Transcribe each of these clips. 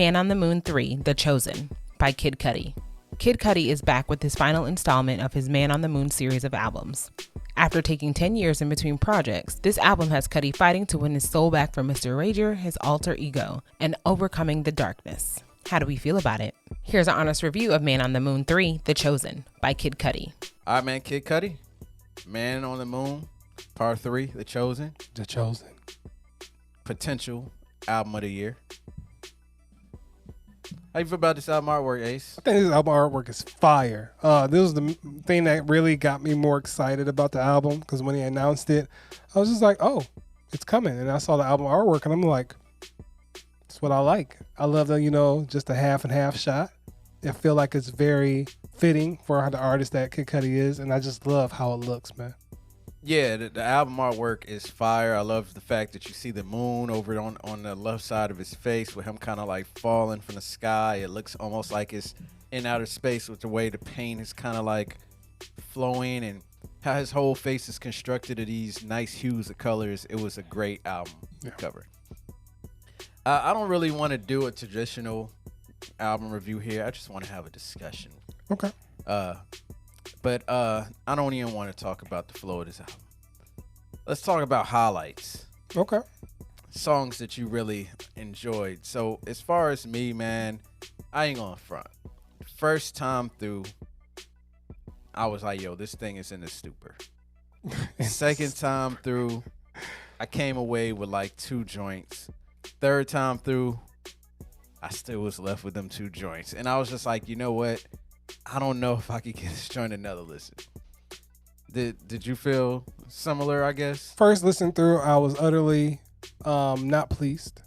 Man on the Moon 3, The Chosen by Kid Cudi. Kid Cudi is back with his final installment of his Man on the Moon series of albums. After taking 10 years in between projects, this album has Cudi fighting to win his soul back from Mr. Rager, his alter ego, and overcoming the darkness. How do we feel about it? Here's an honest review of Man on the Moon 3, The Chosen by Kid Cudi. All right, man, Kid Cudi, Man on the Moon, Part 3, The Chosen. The Chosen. Potential album of the year. How you feel about this album artwork, Ace? I think this album artwork is fire. This was the thing that really got me more excited about the album, because when he announced it, I was just like, oh, it's coming. And I saw the album artwork, and I'm like, that's what I like. I love the, just a half and half shot. I feel like it's very fitting for the artist that Kid Cudi is, and I just love how it looks, man. Yeah, the album artwork is fire. I love the fact that you see the moon over on the left side of his face with him kind of like falling from the sky. It looks almost like it's in outer space with the way the paint is kind of like flowing and how his whole face is constructed of these nice hues of colors. It was a great album cover. I don't really want to do a traditional album review here. I just want to have a discussion. Okay. But I don't even want to talk about the flow of this album. Let's talk about highlights. Okay. Songs that you really enjoyed. So as far as me, man, I ain't gonna front. First time through, I was like, yo, this thing is in a stupor. Second time through, I came away with like 2 joints. Third time through, I still was left with them 2 joints. And I was just like, you know what? I don't know if I could get this joint another listen. Did you feel similar, I guess? First listen through, I was utterly not pleased.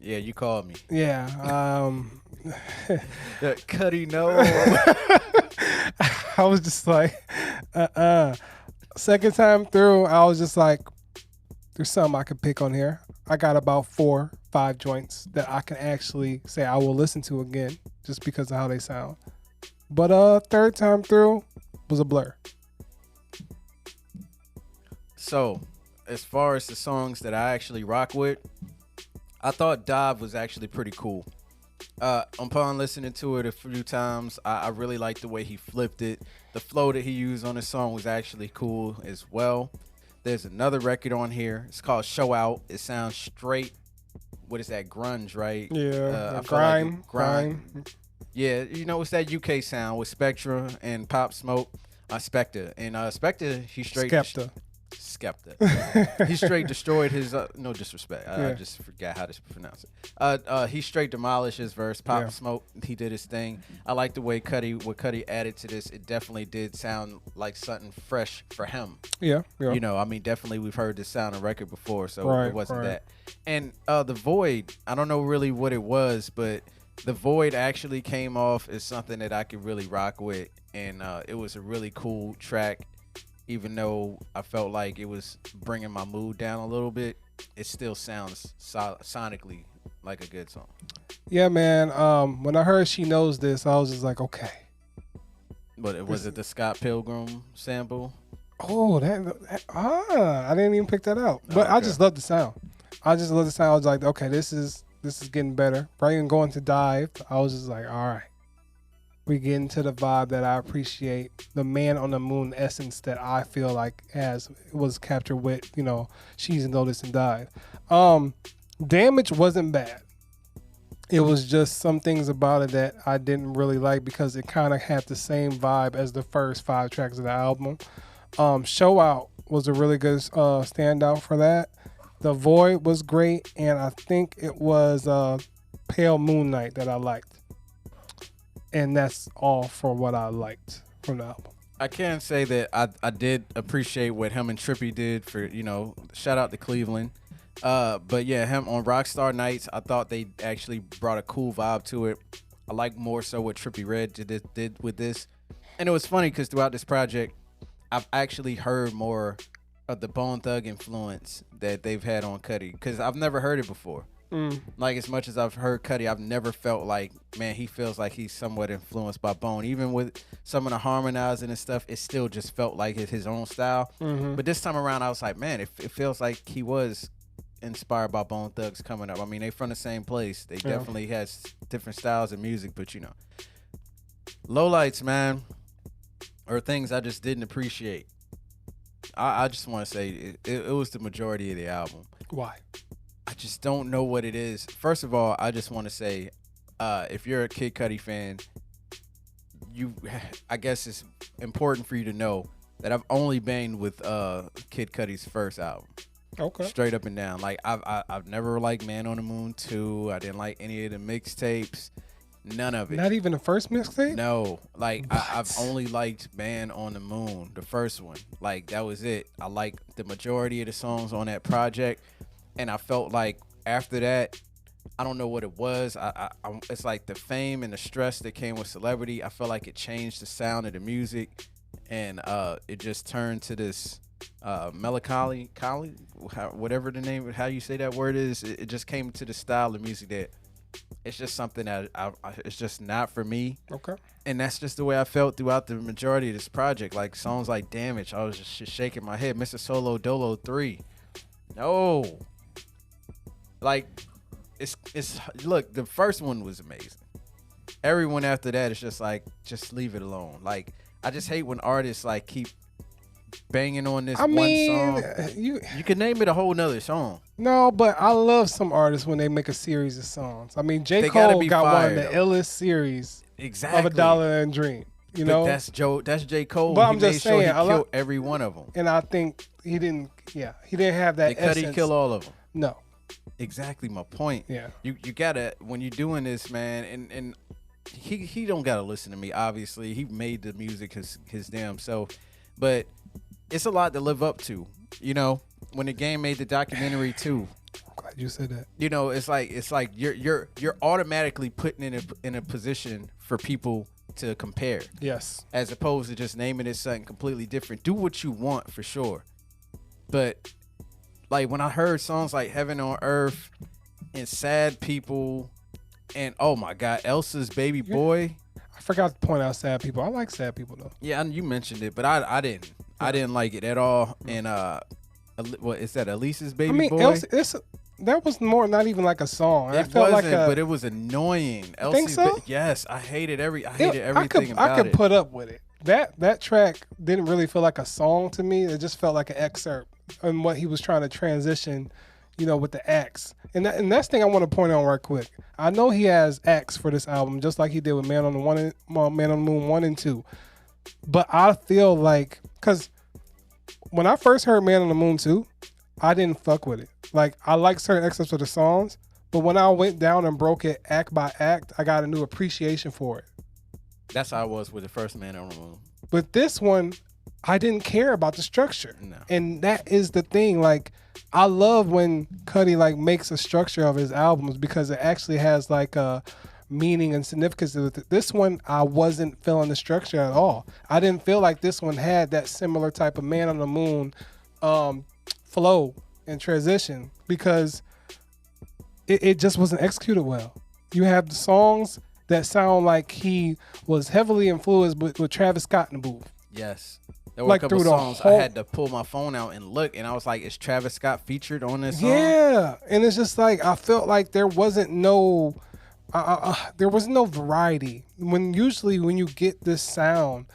Yeah, you called me. Yeah. Cudi, no. I was just like, Second time through, I was just like, there's something I could pick on here. I got about 4, 5 joints that I can actually say I will listen to again just because of how they sound. But third time through was a blur. So, as far as the songs that I actually rock with, I thought Dive was actually pretty cool. Upon listening to it a few times, I really liked the way he flipped it. The flow that he used on the song was actually cool as well. There's another record on here. It's called Show Out. It sounds straight. What is that? Grunge, right? Yeah. Grime. Yeah, it's that UK sound with Spectra and Pop Smoke, Spectre. And Spectre, he straight... Skepta. He straight destroyed his... no disrespect. I just forgot how to pronounce it. He straight demolished his verse. Pop Smoke, he did his thing. I like the way what Cudi added to this. It definitely did sound like something fresh for him. Yeah. Definitely we've heard this sound on record before, so it wasn't that. And The Void, I don't know really what it was, but... The Void actually came off as something that I could really rock with, and it was a really cool track. Even though I felt like it was bringing my mood down a little bit, it still sounds sonically like a good song. Yeah, man. When I heard She Knows This, I was just like, okay. But was it the Scott Pilgrim sample? Oh, I didn't even pick that out. But okay. I just love the sound. I was like, okay, this is getting better. Right, even going to Dive, I was just like, all right. We get into the vibe that I appreciate, the Man on the Moon essence that I feel like was captured with, She's Noticed and Dive. Damage wasn't bad. It was just some things about it that I didn't really like because it kind of had the same vibe as the first 5 tracks of the album. Show Out was a really good standout for that. The Void was great, and I think it was Pale Moon Night that I liked. And that's all for what I liked from the album. I can say that I did appreciate what him and Trippie did for, shout out to Cleveland. But yeah, him on Rockstar Nights, I thought they actually brought a cool vibe to it. I like more so what Trippie Redd did with this. And it was funny because throughout this project, I've actually heard more of the Bone Thug influence that they've had on Cudi, because I've never heard it before. Like, as much as I've heard Cudi, I've never felt like, man, he feels like he's somewhat influenced by Bone. Even with some of the harmonizing and stuff, it still just felt like it's his own style. But this time around, I was like, man, it feels like he was inspired by Bone Thugs coming up. I mean, they from the same place. They definitely has different styles of music, but you know, lowlights, man, or things I just didn't appreciate. I just want to say it was the majority of the album. Why? I just don't know what it is. First of all, I just want to say, if you're a Kid Cudi fan, I guess it's important for you to know that I've only banged with Kid Cudi's first album. Okay. Straight up and down. Like I've never liked Man on the Moon 2. I didn't like any of the mixtapes. None of it. Not even the first mixtape? No. Like I've only liked Man on the Moon, the first one. Like that was it. I liked the majority of the songs on that project, and I felt like after that, I don't know what it was. It's like the fame and the stress that came with celebrity. I felt like it changed the sound of the music, and it just turned to this melancholy, whatever the name, how you say that word is. It just came to the style of music that it's just something that it's just not for me. Okay. And that's just the way I felt throughout the majority of this project. Like songs like Damage, I was just shaking my head. Mr. Solo Dolo 3. No. Like, it's look, the first one was amazing. Everyone after that is just like, just leave it alone. Like, I just hate when artists like keep banging on this one song. You can name it a whole nother song. No, but I love some artists when they make a series of songs. I mean, J. Cole got one of the illest series of A Dollar and Dream. You know, that's J. Cole. But I'm just saying, he killed every one of them. And I think he didn't have that essence. Did Cudi kill all of them? No. Exactly my point. Yeah. You gotta, when you're doing this, man, and he don't gotta listen to me. Obviously, he made the music his damn self, but it's a lot to live up to. You know, when the game made the documentary too. I'm glad you said that. You know, it's like you're automatically putting in a position for people to compare. Yes. As opposed to just naming it something completely different. Do what you want for sure, but like when I heard songs like Heaven on Earth and Sad People and oh my God, Elsa's Baby Boy. I forgot to point out Sad People. I like Sad People though. Yeah, you mentioned it, but I didn't. I didn't like it at all. And what is that? Elise's Baby Boy? Elsa, that was more not even like a song. It wasn't, but it was annoying. Think so? Yes, I hated everything about it. I could put up with it. That track didn't really feel like a song to me. It just felt like an excerpt and what he was trying to transition, you know, with the acts. And that's the thing I want to point out right quick. I know he has acts for this album, just like he did with Man on the Moon 1 and 2. But I feel like, because when I first heard Man on the Moon 2, I didn't fuck with it. Like, I like certain excerpts of the songs, but when I went down and broke it act by act, I got a new appreciation for it. That's how I was with the first Man on the Moon. But this one, I didn't care about the structure. No. And that is the thing. Like, I love when Cudi like makes a structure of his albums because it actually has like a meaning and significance with it. This one, I wasn't feeling the structure at all. I didn't feel like this one had that similar type of Man on the Moon flow and transition because it just wasn't executed well. You have the songs that sound like he was heavily influenced with Travis Scott in the booth. Yes. There were Like a couple through the songs whole- I had to pull my phone out and look, and I was like, is Travis Scott featured on this song? Yeah. And it's just like, I felt like there wasn't no variety. Usually when you get this sound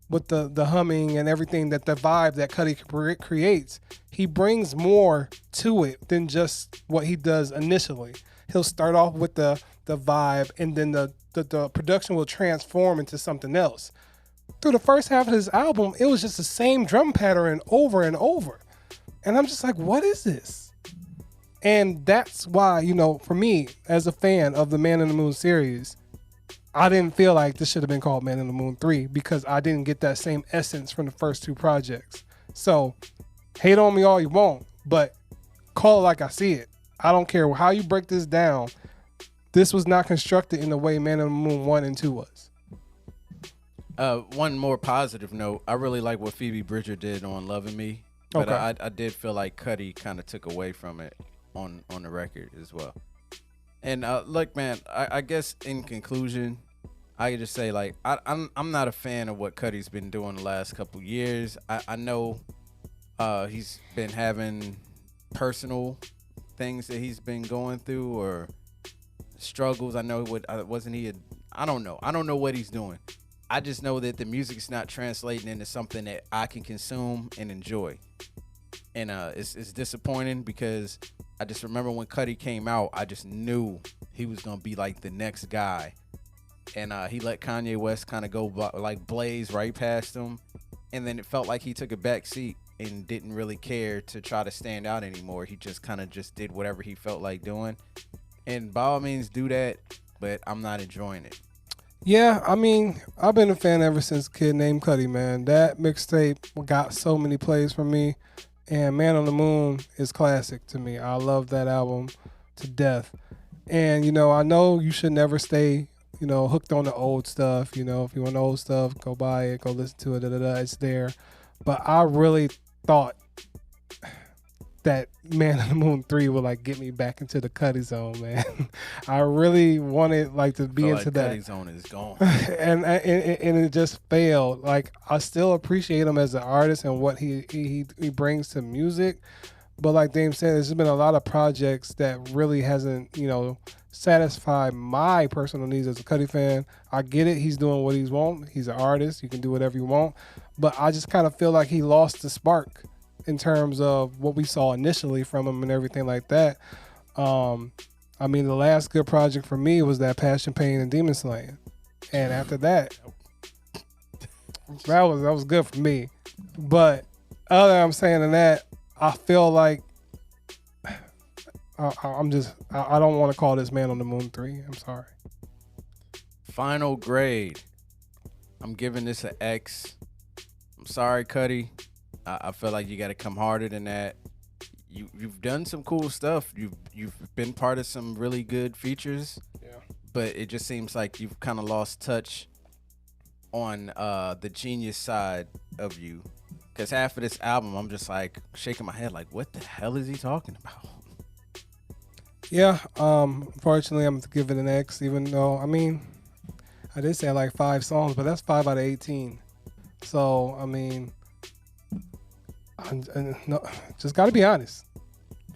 with the humming and everything, that the vibe that Cudi creates, he brings more to it than just what he does initially. He'll start off with the vibe, and then the production will transform into something else. Through the first half of his album, it was just the same drum pattern over and over. And I'm just like, what is this? And that's why, you know, for me, as a fan of the Man on the Moon series, I didn't feel like this should have been called Man on the Moon 3 because I didn't get that same essence from the first two projects. So, hate on me all you want, but call it like I see it. I don't care how you break this down. This was not constructed in the way Man on the Moon 1 and 2 was. One more positive note, I really like what Phoebe Bridger did on Loving Me, but Okay. I did feel like Cudi kind of took away from it on the record as well. And look, man, I guess in conclusion, I could just say like I'm not a fan of what Cudi's been doing the last couple years. I know he's been having personal things that he's been going through or struggles. I know wasn't he? I don't know. I don't know what he's doing. I just know that the music's not translating into something that I can consume and enjoy. And it's disappointing because I just remember when Cudi came out, I just knew he was gonna be like the next guy. And he let Kanye West kind of go like blaze right past him, and then it felt like he took a back seat and didn't really care to try to stand out anymore. He just kind of just did whatever he felt like doing, and by all means do that, but I'm not enjoying it. Yeah, I mean, I've been a fan ever since Kid Named Cudi, man. That mixtape got so many plays from me, and Man on the Moon is classic to me. I love that album to death. And, you know, I know you should never stay, you know, hooked on the old stuff. You know, if you want the old stuff, go buy it, go listen to it, it's there. But I really thought that Man on the Moon 3 would like get me back into the Cudi zone, man. I really wanted like to be into like that. Cudi zone is gone. and it just failed. Like I still appreciate him as an artist and what he brings to music. But like Dame said, there's been a lot of projects that really hasn't, you know, satisfied my personal needs as a Cudi fan. I get it. He's doing what he's want. He's an artist. You can do whatever you want. But I just kind of feel like he lost the spark in terms of what we saw initially from him and everything like that. I mean, the last good project for me was that Passion, Pain, and Demon Slaying. And after that, that was good for me. But other than I'm saying than that, I feel like I don't want to call this Man on the Moon 3. I'm sorry. Final grade. I'm giving this an X. I'm sorry, Cudi. I feel like you got to come harder than that. You've done some cool stuff. You've been part of some really good features. Yeah. But it just seems like you've kind of lost touch on the genius side of you. Because half of this album, I'm just like shaking my head, like, what the hell is he talking about? Yeah. Unfortunately, I'm gonna give it an X. Even though I mean, I did say like 5 songs, but that's 5 out of 18. So I mean. No, just got to be honest.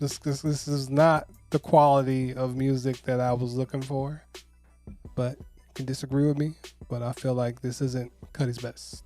This is not the quality of music that I was looking for. But you can disagree with me. But I feel like this isn't Cudi's best.